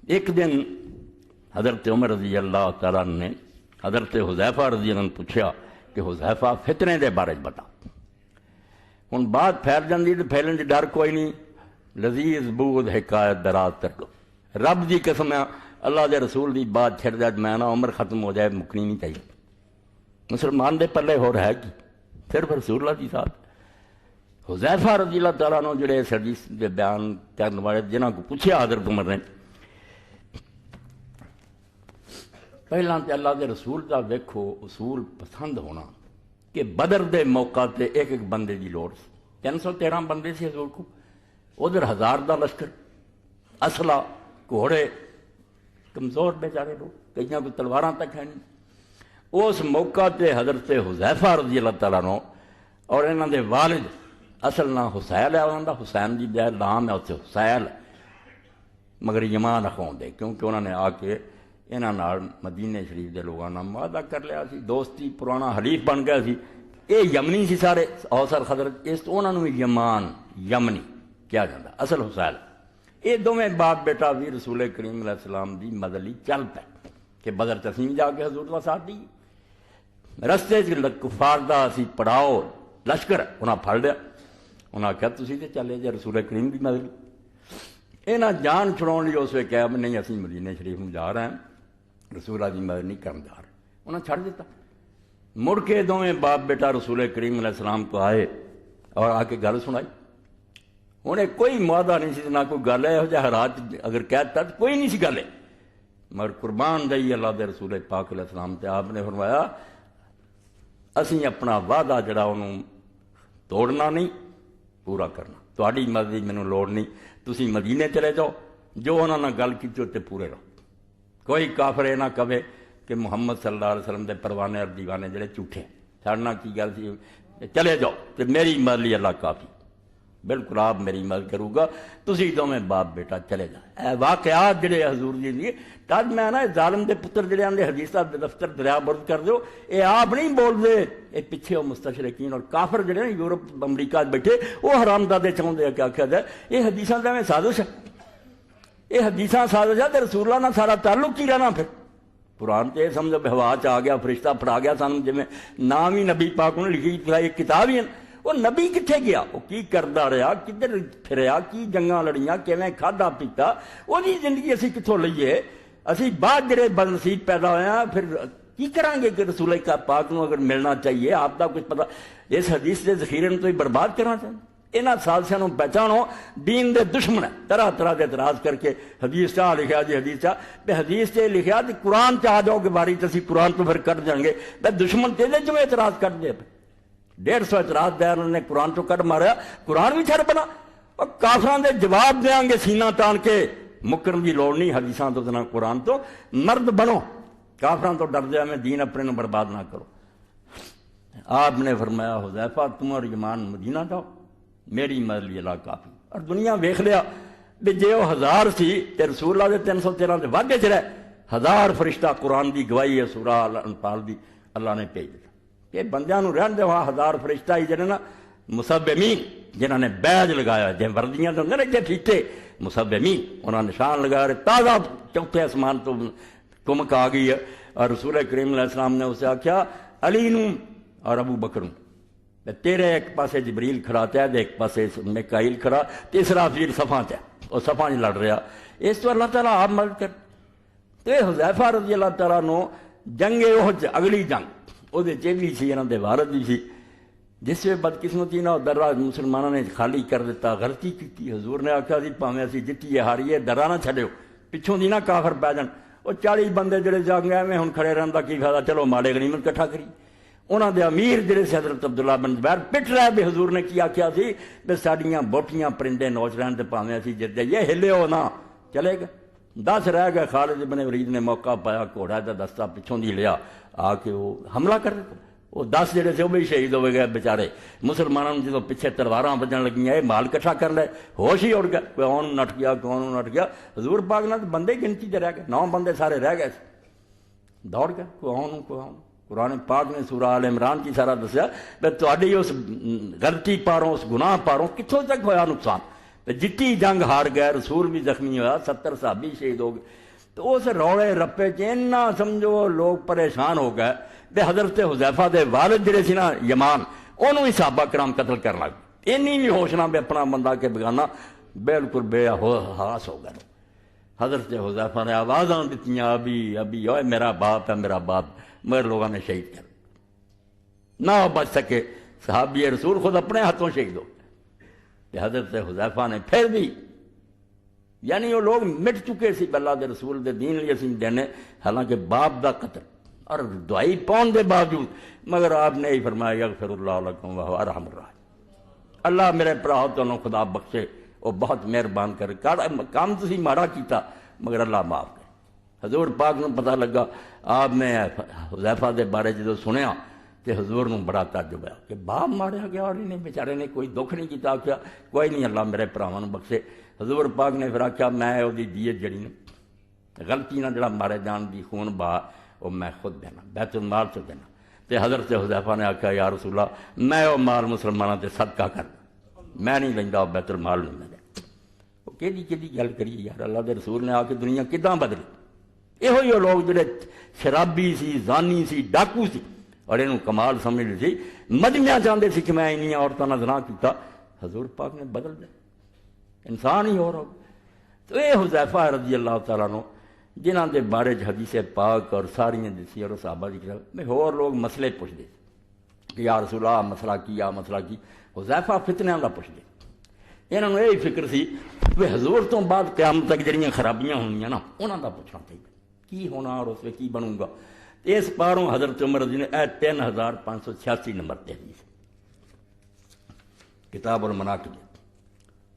ایک دن حضرت عمر رضی اللہ تعالیٰ نے حضرت حذیفہ رضی اللہ عنہ پوچھا کہ حذیفہ فتنے دے بارے بتا. ہوں بات پھیل جاتی تو پھیلن کی ڈر کوئی نہیں. لذیذ بود حکایت دراز تک رب دی قسم ہے اللہ دے رسول دی بات چھڑ جائے میں نا عمر ختم ہو جائے مکنی نہیں چاہیے. مسلمان دے پلے ہو رہا ہے کی صرف رسول اللہ دی ساتھ. حذیفہ رضی اللہ تعالیٰ عنہ جڑے اس حدیث دے بیان کرنے والے جنہاں کو پوچھا حضرت عمر نے پہلاں تے اللہ دے رسول دا ویکھو اصول پسند ہونا کہ بدر دے موقع تے ایک ایک بندے دی لوڑ سی. 313 بندے سی حضور کو, ادھر 1000 دا لشکر, اسلحہ, گھوڑے, کمزور بیچارے لوگ, کئیاں کو تلواراں تک ہے نہیں. اس موقع تے حضرت حذیفہ رضی اللہ تعالیٰ عنہ اور انہاں دے والد اصل نام حسیل ہے انہاں دا, حسین دی بجائے نام ہے اتنے حسیل مگر یمان اخون دے کیونکہ انہوں نے آ کے انہاں نال مدینے شریف دے لوگاں نال معاہدہ کر لیا سی, دوستی پرانا حلیف بن گیا سی. یہ یمنی سی سارے اوسر خضرت, اس تو انہوں نے یمان یمنی کیا جاتا اصل حسیل. یہ دونوں باپ بیٹا بھی رسول کریم علیہ السلام دی مدد لی چل پے کہ بدر تسیم جا کے حضور کا ساتھ دی. رستے کفار دا اسی پڑاؤ لشکر انہاں پھڑ لیا. انہاں کہا تسی تے چلے جے رسول کریم دی مدد لی. انہاں جان چھڑاؤن لی اس وقت کہا نہیں اسی مدینہ شریف میں جا رہے ہیں رسول اللہ دی مدد نہیں کرن جا رہے. انہاں چھڑ دیتا. مڑ کے دونوں باپ بیٹا رسول کریم علیہ السلام کو آئے اور آ کے گل سنائی. انہیں کوئی معاہدہ نہیں سی نہ کوئی گل ہے جو حالات اگر کہتا تو کوئی نہیں سی گل ہے مگر قربان دئی اللہ دے رسول پاک علیہ السلام تے آپ نے فرمایا اسی اپنا وعدہ جڑا انہوں توڑنا نہیں پورا کرنا. تہاڈی مدد دی مینوں لوڑ نہیں, تسی مدینے چلے جاؤ جو انہوں نے گل کی تے پورے رہو. کوئی کافر یہ نہ کہے کہ محمد صلی اللہ علیہ وسلم دے پروانے اور دیوانے جڑے جھوٹے ساڑنا کی گل سی چلے جاؤ تے میری مدد لی اللہ کافی, بالکل آپ میری مدد کروں گا, تسی دونوں باپ بیٹا چلے جا. واقعات جڑے حضور جی دی تج میں نا ظالم دے پتر جڑے آندے حدیثاں دے دفتر دریا برد کر دیو, اے آپ نہیں بول دے, اے پیچھے وہ مستشرقین اور کافر جڑے نا یورپ امریکہ بیٹھے وہ حرامزادے چاہندے کیا آکھیا جائے یہ حدیثاں دا میں سازش ہے, یہ حدیثاں سازش ہے تے رسول اللہ نال سارا تعلق کی رہنا. پھر قرآن تے سمجھو ہوا چ آ گیا فرشتہ پڑھا گیا سانوں جویں نام ہی نبی پاک نے لکھی ایک کتاب ہی ہے. وہ نبی کتنے گیا, وہ کی کردا رہا, کدھر پھریا, کی جنگاں لڑیاں, کیویں کھادا پیتا, وہ زندگی اسی کتوں لئیے. اسی بعد جڑے بدنصیب پیدا ہوئے ہیں پھر کی کریں گے کہ رسول کا پاک نو اگر ملنا چاہیے آپ کا کچھ پتہ اس حدیث کے ذخیرے تو ہی برباد کرنا چاہیے. یہاں سازشاں نو پہچانو, دین دے دشمن ہے, طرح طرح دے اعتراض کر کے حدیث چاہ لکھا جی حدیث چاہ بے حدیث سے لکھا جی قرآن چاہ جاؤ کہ باری تسی قرآن تو پھر کٹ جائیں گے. بے دشمن تیزے جو اعتراض کر دے 150 اعتراض دیا انہوں نے قرآن تو کٹ مارا, قرآن بھی چھڑ بنا اور کافران دے جواب دیاں گے سینہ تان کے مکرم دی لوڑ نہیں حدیثاں تو نہ قرآن تو, مرد بنو, کافران تو ڈر دیا میں دین اپنے نو برباد نہ کرو. آپ نے فرمایا حذیفہ تم اور یمان مدینہ جاؤ میری مدد لی اللہ کافی. اور دنیا ویکھ لیا بھی جے وہ 1000 سی تے رسول اللہ دے 313 دے واگے چ رہے 1000 فرشتہ قرآن دی گواہی ہے سورہ انفال دی اللہ نے بھیج دیا کہ بندیاں نو رہن دے وہاں 1000 فرشتہ ہی جڑے نا مسبمین جنہوں نے بیج لگایا جے وردیاں تو نہیں جے ٹھیکے مسبمین انہوں نے نشان لگایا تازہ چوتھے آسمان تو کمک آ گئی ہے. اور رسول کریم علیہ السلام نے اسے آخیا علی نوں اور ابو بکر تیرے ایک پاسے جبریل کھڑا تے ایک پاسے میکائیل کھڑا, تیسرا فیر صفاں تے اور صفاں لڑ رہا. اس تو اللہ تعالیٰ آپ مدد کر. تو حذیفہ رضی اللہ تعالیٰ نو جنگ احد اگلی جنگ وہ چیلی سی انہوں دے وارد بھی سی جس میں بدقسمتی نہ درا مسلمانوں نے خالی کر دیتا, غلطی کی. حضور نے آخیا سی پاویں اسی جتیے ہاریے ڈرا نہ چھڈیو پچھوں دی نہ کافر پی جان. وہ 40 بندے جڑے جنگ میں ہن کھڑے رہن دا کی فائدہ, چلو ماڑے غنیمت کٹھا کری. انہاں دے امیر جڑے سے حضرت عبداللہ بن زبیر پٹ رہے بھی حضور نے کی آخیا سی بھی ساڈیاں بوٹیاں پرندے نوچ رہن تے پاویں اسی جت جائیے ہلو نہ چلے گا. 10 رہ گئے. خالد بن ولید نے موقع پایا, گھوڑا دا دستہ پچھوں دی لیا آ کے وہ حملہ کر دیتا. وہ 10 جڑے سے وہ بھی شہید ہوئے گئے بیچارے. مسلمانوں نے جدو پیچھے تلواراں بجن لگیاں یہ مال کٹھا کر لے, ہوش ہی اڑ گیا, کوئی اون نٹ گیا کوئی اون نٹ گیا. حضور پاک نہ بندے گنتی تے رہ گئے, 9 بندے سارے رہ گئے, دوڑ گئے کوئی اون کوئی اون. قرآن پاک نے سورہ آل عمران کی سارا دسیا کہ تہاڈی اس غلطی پاروں اس گناہ پاروں کتوں تک ہویا نقصان. جتی جنگ ہار گئے، رسول بھی زخمی ہوا، 70 صحابی شہید ہو گئے، تو اس رولے رپے چ سمجھو لوگ پریشان ہو گئے تے حضرت حذیفہ دے والد جڑے سی نا یمان، انہوں ہی صحابہ کرام قتل کرن لگ پئے، اینی بھی ہوش نہ بھی اپنا بندہ کے بگانا، بالکل بے حاس ہو گئے۔ حضرت حذیفہ نے آوازاں دتیاں، ابھی ابھی اوے میرا باپ ہے میرا باپ، مگر لوگوں نے شہید کر نہ بچ سکے، صحابی رسول خود اپنے ہاتھوں شہید ہو کہ حضرت حذیفہ نے پھر بھی، یعنی وہ لوگ مٹ چکے سی اللہ دے رسول دے دین لیے سی دینے، حالانکہ باپ دا قتل اور دعائی پاؤن دے باوجود، مگر آپ نے ہی فرمایا یغفر اللہ لکم وہو ارحم الراحمین، اللہ میرے پراہو تنوں خدا بخشے، وہ بہت مہربان کر کام تسی ماڑا کیتا مگر اللہ معاف کرے۔ حضور پاک نو پتہ لگا، آپ نے حذیفہ دے بارے جدو سنیا کہ حضور نو بڑا تعجب ہے کہ باپ ماریا گیا اور انہیں بیچارے نے کوئی دکھ نہیں کیتا، کیا کوئی نہیں اللہ میرے پراواں نو بخشے۔ حضور پاک نے پھر آخیا میں وہ دیت جڑی نے غلطی نہ جڑا مارے جان دی خون بہا وہ میں خود دینا، بیت المال سے دینا۔ تے حضرت حذیفہ نے آخیا یا رسول اللہ میں وہ مال مسلمانوں تے صدقہ کرنا، میں نہیں لیندا، بیت المال نہیں میں دینا۔ وہ کہڑی گل کریے یار، اللہ دے رسول نے آ کے دنیا کداں بدلی؟ یہو ہی لوگ جڑے شرابی سی، زانی سی، ڈاکو سی، اور انہوں کمال سمجھ لی سی، مجمع چاہتے سی کہ میں انہیاں عورتوں نے زنا کیتا، حضور پاک نے بدل دیا، انسان ہی ہو رہا۔ تو یہ حذیفہ رضی اللہ تعالیٰ عنہ جنہاں دے بارے حدیث پاک اور ساریاں دسی اور صحابہ ذکر میں اور لوگ مسئلے پوچھتے کہ یا رسول اللہ مسئلہ کی، یا مسئلہ کی، حذیفہ فتنیاں دا پوچھتے۔ انہوں نے یہی فکر سی کہ حضور تو بعد قیامت تک جڑیاں خرابیاں ہونیاں نا انہاں دا پوچھنا چاہیے کی ہونا اور اس میں کی بنوں گا۔ اس پاروں حضرت عمر رضی نے 3586 نمبر تے حدیث کتاب المناقب،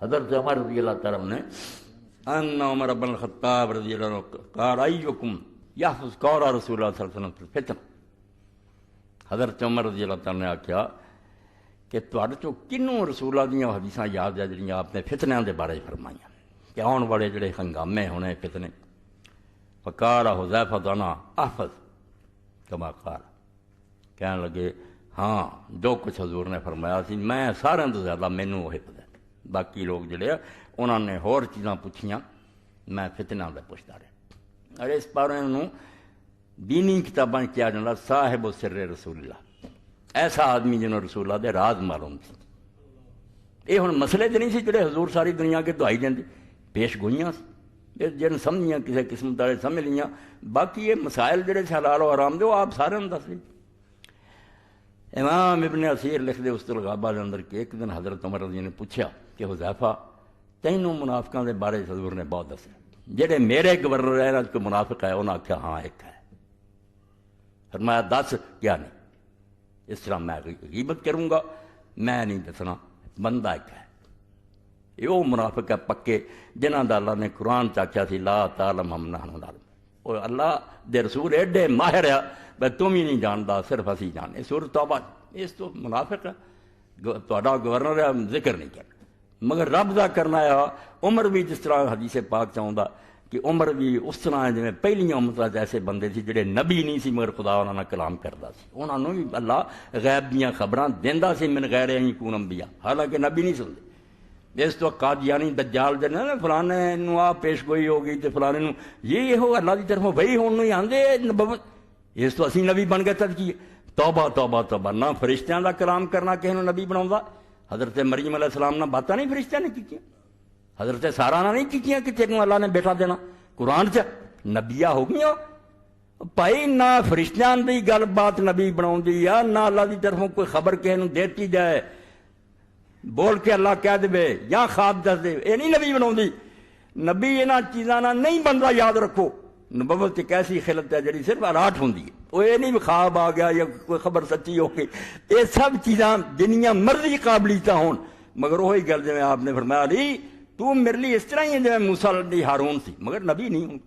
حضرت عمر رضی اللہ تعالیٰ نے ان عمر بن الخطاب رضی اللہ عنہ قال ایکم یحفظ قول رسول اللہ صلی اللہ علیہ وسلم فی الفتن، حضرت عمر رضی اللہ تعالیٰ نے آخیا کہ تواڈے چوں کنوں رسول اللہ دیاں حدیثاں یاد ہے جڑیاں آپ نے فتنیاں دے بارے فرمائیاں کہ آن والے جڑے ہنگامے ہونے فتنے؟ فقال حذیفہ انا احفظ کما قال، کہنے لگے ہاں جو کچھ حضور نے فرمایا سی میں سارے تو زیادہ مینوں وہ حفظ ہے، باقی لوگ جڑے انہوں نے ہور چیزاں پوچھیاں میں فتنہ دے پوچھتا رہا۔ اور اس پارے انہوں دینی کتاباں کیا جانا صاحب و سر رسول اللہ، ایسا آدمی جنہوں رسول اللہ دے راز معلوم سی۔ یہ ہن مسئلے تو نہیں سی جڑے حضور ساری دنیا کے دعائی دیں پیش گوئیاں سی جن سمجھیاں کسی قسم دارے سمجھ لیاں، باقی یہ مسائل جڑے حلال و حرام دے وہ آپ سارے ہم دس دی۔ امام ابن اثیر لکھ دے اس الغابہ دے اندر کہ ایک دن حضرت عمر رضی نے پوچھا کہ حذیفہ تینوں منافقاں دے بارے حضور نے بہت دسے، جڑے میرے گورنر ہے کوئی منافق ہے؟ انہوں نے آخیا ہاں ایک ہے۔ فرمایا دس کیا نہیں؟ اس طرح میں غیبت کروں گا، میں نہیں دسنا، بندہ ایک ہے، یہ وہ منافق ہے پکے جنہاں دا اللہ نے قرآن چاکیا سی لا تعلمہم نحن نعلم، اور اللہ دے رسول ایڈے ماہر ہے بھائی تم ہی نہیں جاندا صرف اسی جانے۔ سورۃ توبہ اس تو منافق ہے، تہاڈا گورنر ہے ذکر نہیں کیا، مگر رب دا کرنا ہے۔ عمر بھی جس طرح حدیث پاک چاہتا کہ عمر بھی اس طرح جی پہلیاں امتاں ایسے بندے سی جڑے نبی نہیں سی مگر خدا انہوں نے کلام کرتا سی، انہوں نے بھی اللہ غیب دیاں خبراں دیندا سی من غیر ان یکون انبیاء، حالانکہ نبی نہیں سنتے۔ اس تو قادیانی دجال دے نا فلانے نو آ پیش گوئی ہو گئی تے فلانے نو یہ ہو اللہ دی طرفوں وہی ہون ہی آندے نبوت، اس تو اسی نبی بن گئے تد کی توبہ توبہ توبہ، نہ فرشتیاں دا کلام کرنا کسی نو نبی بناوندا۔ حضرت مریم علیہ السلام نہ باتاں نہیں فرشتیاں نے کیتیاں، حضرت سارا نہ نہیں کیتیاں کہ تینوں اللہ نے بیٹا دینا، قرآن چ نبیاں ہو گئیاں بھائی، نہ فرشتیاں دی گل بات نبی بناؤندی آ، نہ اللہ دی طرفوں کوئی خبر کسی نو دیتی جائے بول کے اللہ کہہ دے یا خواب دس دے، یہ نہیں نبی بناؤندی۔ نبی انہاں چیزاں نہ نہیں بنتا، یاد رکھو نبوت ایک ایسی خلت ہے جڑی صرف اراٹ ہوندی ہے، وہ یہ نہیں خواب آ گیا یا کوئی خبر سچی ہو گئی، یہ سب چیزاں جنیاں مرضی قابلیتاں ہون، مگر وہی گل جی آپ نے فرمایا علی تو میرے لیے اس طرح ہی ہے جی موسیٰ علیہ ہارون سی، مگر نبی نہیں ہوں۔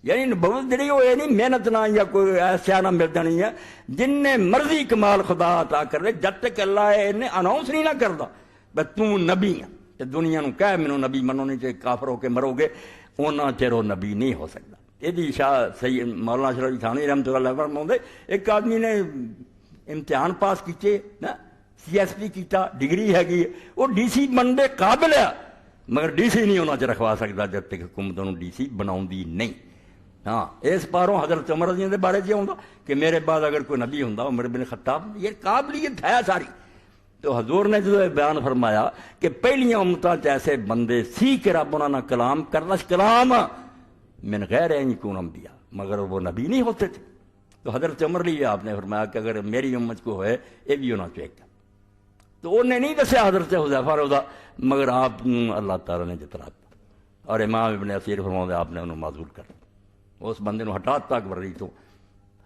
یعنی نبوت جڑی وہ یہ نہیں محنت نہ یا کوئی ایسا نہ ملتا نہیں ہے، جن نے مرضی کمال خدا عطا کر دے جب تک اللہ انہیں اناؤنس نہیں نہ کرتا بس تو نبی ہے تے دنیا نو کہہ مینوں نبی منو نہیں تے کافر ہو کے مرو گے، اونا چیر وہ نبی نہیں ہو سکتا۔ یہ شاہ سید مولانا اشرف علی تھانوی رحمۃ اللہ علیہ فرماؤندے ایک آدمی نے امتحان پاس کیتے نا سی ایس پی کیتا، ڈگری ہے وہ ڈی سی بننے قابل ہے، مگر ڈی سی نہیں ہونا چ رکھوا سکتا جب تک حکومت انہوں ڈی سی بناؤندی نہیں. ہاں اس پاروں حضرت عمر رضی اللہ بارے جی آؤں کہ میرے بعد اگر کوئی نبی ہوں عمر بن خطاب، یہ قابلیت ہے ساری. تو حضور نے جو بیان فرمایا کہ پہلیاں امتاں ایسے بندے سی کہ رب انہوں نے کلام کرنا کلام من غیر این یکون انبیاء، مگر وہ نبی نہیں ہوتے تھے. تو حضرت عمر لیے آپ نے فرمایا کہ اگر میری امت کو ہے یہ بھی ہونا چاہیے. تو انہیں نہیں دسیا حضرت حذیفہ روزہ، مگر آپ اللہ تعالیٰ نے جترا اور امام ابن اسیر فرماؤں آپ نے انہوں معذور کر اس بندے نو ہٹا تک ورری تو.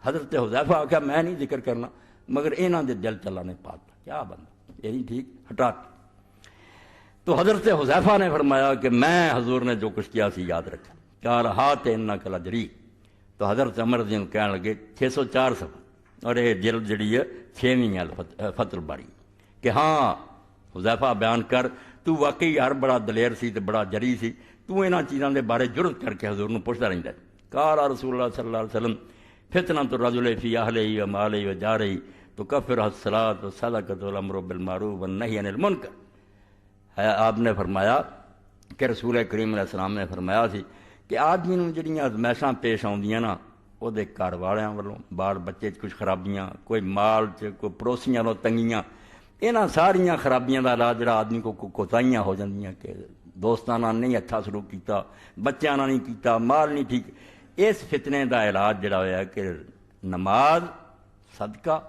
حضرت حذیفہ آخیا میں نہیں ذکر کرنا، مگر انہاں دے دل چلا نے پاتا کیا بندہ یہ نہیں ٹھیک ہٹا. تو حضرت حذیفہ نے فرمایا کہ میں حضور نے جو کچھ کیا سی یاد رکھا. کہا رہا تے انک لجری. تو حضرت عمر رضی اللہ کہنے لگے 604 صفحہ اور یہ جلد جڑی ہے 6ویں فتح الباری کہ ہاں حذیفہ بیان کر تو واقعی یار بڑا دلیر سی تے بڑا جری سی، تو انہاں چیزاں دے بارے جرت کر کے حضور نو پوچھتا رہندا ہے. قال رسول اللہ صلی اللہ علیہ وسلم فتنۃ الرجل فی اہلہ و مالہ و جارہ تکفر الصلاۃ والصدقۃ والامر بالمعروف والنہی عن المنکر. آپ نے فرمایا کہ رسول کریم علیہ السلام نے فرمایا سی کہ آدمی نوں جڑیاں ازمائشاں پیش آؤندیاں نا وہ دے گھر والیاں والوں، بال بچے کچھ خرابیاں، کوئی مال کوئی پڑوسیاں نوں تنگیاں، انہاں ساریاں خرابیاں دا علاج جڑا آدمی کو کوتاہیاں ہو جاندیاں کہ دوستاں نال نہیں اچھا سلوک کیتا، بچیاں نال نہیں کیتا، مال نہیں ٹھیک، اس فتنے دا علاج جڑا ہویا کہ نماز، صدقہ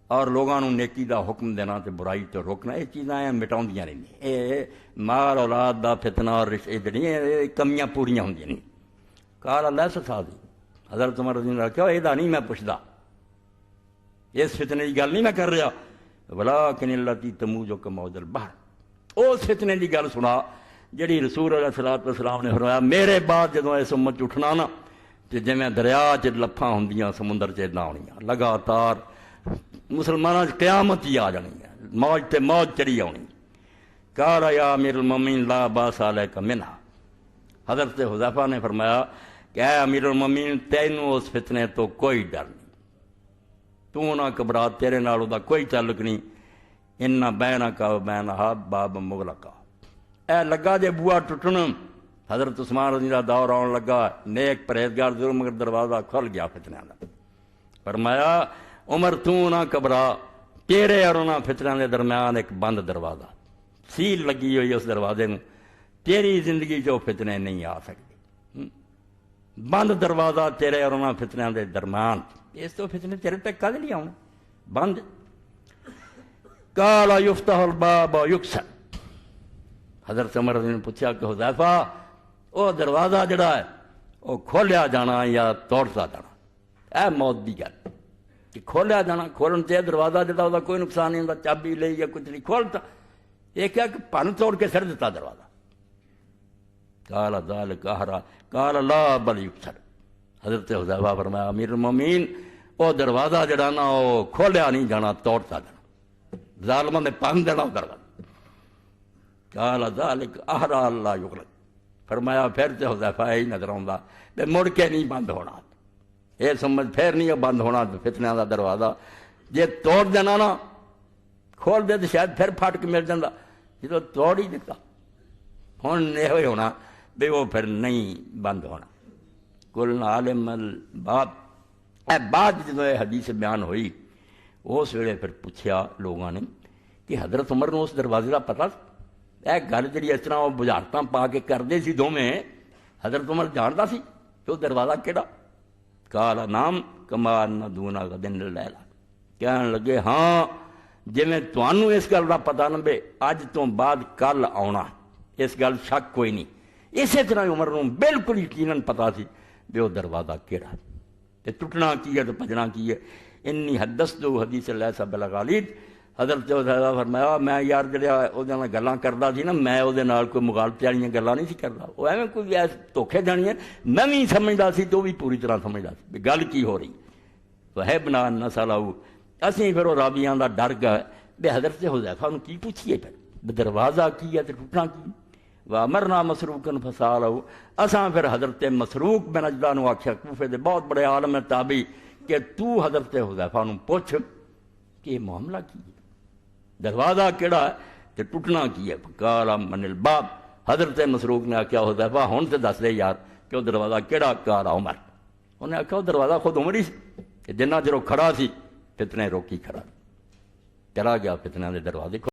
اور لوگاں نوں نیکی دا حکم دینا تے برائی تو روکنا، یہ چیزاں مٹاؤندیاں رہندیاں. یہ مال اولاد دا فتنہ اور یہ کمیاں پوریاں ہوندیاں نہیں. قال اللہ سادی حضرت عمر رضی اللہ عنہ کہا یہ نہیں میں پوچھدا، اس فتنے کی گل نہیں میں کر رہا، ولیکن التی تموج کموج البحر، اس فتنے کی گل سنا جڑی رسول علیہ الصلوۃ والسلام نے فرمایا میرے بعد جدوں اس امت اٹھنا نا تے جویں دریا چ لپھاں ہوندیاں سمندر چ نہ ہونیاں، لگاتار مسلمانوں قیامت ہی آ جانی ہے، موج تے موج چڑھی آنی. قال یا امیر المومنین لا باس علیک منہا. حضرت حذیفہ نے فرمایا کہ اے امیر المومنین تینوں اس فتنے تو کوئی ڈر نہیں، تو نہ گھبرا، تیرے نال دا کوئی تعلق نہیں. ان بینک و بینہا باب مغلقہ، اے لگا جے بوا ٹوٹن، حضرت عثمان رضی اللہ دور آن لگا، نیک پرہیزگار ضرور مگر دروازہ کھل گیا فتنہ دا. فرمایا عمر تو نہ گھبرا، تیرے اور انہاں فتنہ دے درمیان ایک بند دروازہ، سیل لگی ہوئی اس دروازے میں، تیری زندگی جو فتنے نہیں آ سکتے. بند دروازہ تیرے اور انہاں فتنہ دے درمیان، اس تو فتنے تیرے تک کد نہیں آؤں بند. قال یفتح الباب یکسر. حضرت عمر نے پوچھا کہ حذیفہ وہ دروازہ جڑا ہے وہ کھولیا جانا یا توڑتا جانا؟ اے موت دی گل کہ کھولیا جانا، کھولن سے دروازہ جڑا وہ کوئی نقصان نہیں ہوتا، چابی لئی یا کچھ نہیں کھولتا، یہ کیا کہ پن توڑ کے سر دیتا دروازہ. قال ذلک احرا قال لا بل یکسر. حضرت حذیفہ فرمایا امیر المومنین وہ دروازہ جڑا نا وہ کھولیا نہیں جانا، توڑتا جانا، ظالموں نے پن دینا دروازہ. قال ذلک احرا اللہ یغلق. فرمایا پھر تے حذیفہ ہی نظر آਉਂدا تے مڑ کے نہیں بند ہونا، یہ سمجھ پھر نہیں بند ہونا فتنہ دا دروازہ. جے توڑ دینا نا، کھول دے تو شاید پھر پھٹ کے مل جاتا، جدو توڑ ہی دیتا ہوں یہ ہونا بھی وہ پھر نہیں بند ہونا. کل عالم الباب. اے بعد جدو یہ حدیث بیان ہوئی اس ویلے پھر پوچھا لوگوں نے کہ حضرت عمر نے اس دروازے کا پتہ، اے گل جی اس طرح وہ بجارتاں پا کے کرتے سی دونوں، حضرت عمر جانتا سی کہ وہ دروازہ کہڑا؟ قال نام کما ان دون غدن اللیلہ. کہنے لگے ہاں جی میں تمہوں اس گل کا پتا نہ بے اج تو بعد کل آنا، اس گل شک کوئی نہیں. اسی طرح عمر نوں بالکل یقیناً پتا سی بھی وہ دروازہ کہڑا تے ٹوٹنا کی ہے تو بجنا کی ہے. انی حدثت حدیث لیس بالغالید. حضرت حذیفہ فرمایا میں یار جڑا وہ گلاں کردا سی نا، میں وہ کوئی مغالطے والی گلاں نہیں سی کردا، وہ ایویں کوئی ایس دھوکھے جانی ہے میں بھی سمجھدا سی تو بھی پوری طرح سمجھدا سی بھی گل کی ہو رہی. وہبنا نسلہ اسی پھر وہ راویاں دا ڈر گئے بھی حضرت حذیفہ نوں کی پوچھیے پھر دروازہ کی ہے تو ٹوٹنا کی. وامرنا مسروقا فسالہ. اساں پھر حضرت مسروق بن اجدہ نوں آکھیا، کوفے دے بہت بڑے عالم ہے تابعی، کہ تو حضرت حذیفہ نوں پوچھ کہ یہ معاملہ کی ہے، دروازہ کیڑا ہے تے ٹوٹنا کی ہے. قال من الباب. حضرت مسروق نے آخیا حذیفہ ہن تے دس دے یار کہ وہ دروازہ کیڑا کار عمر؟ انہیں آخیا وہ دروازہ خود عمر ہی سی، جنہ چر وہ کھڑا سی فتنے روکی کھڑا، چلا گیا فتنہ دے دروازے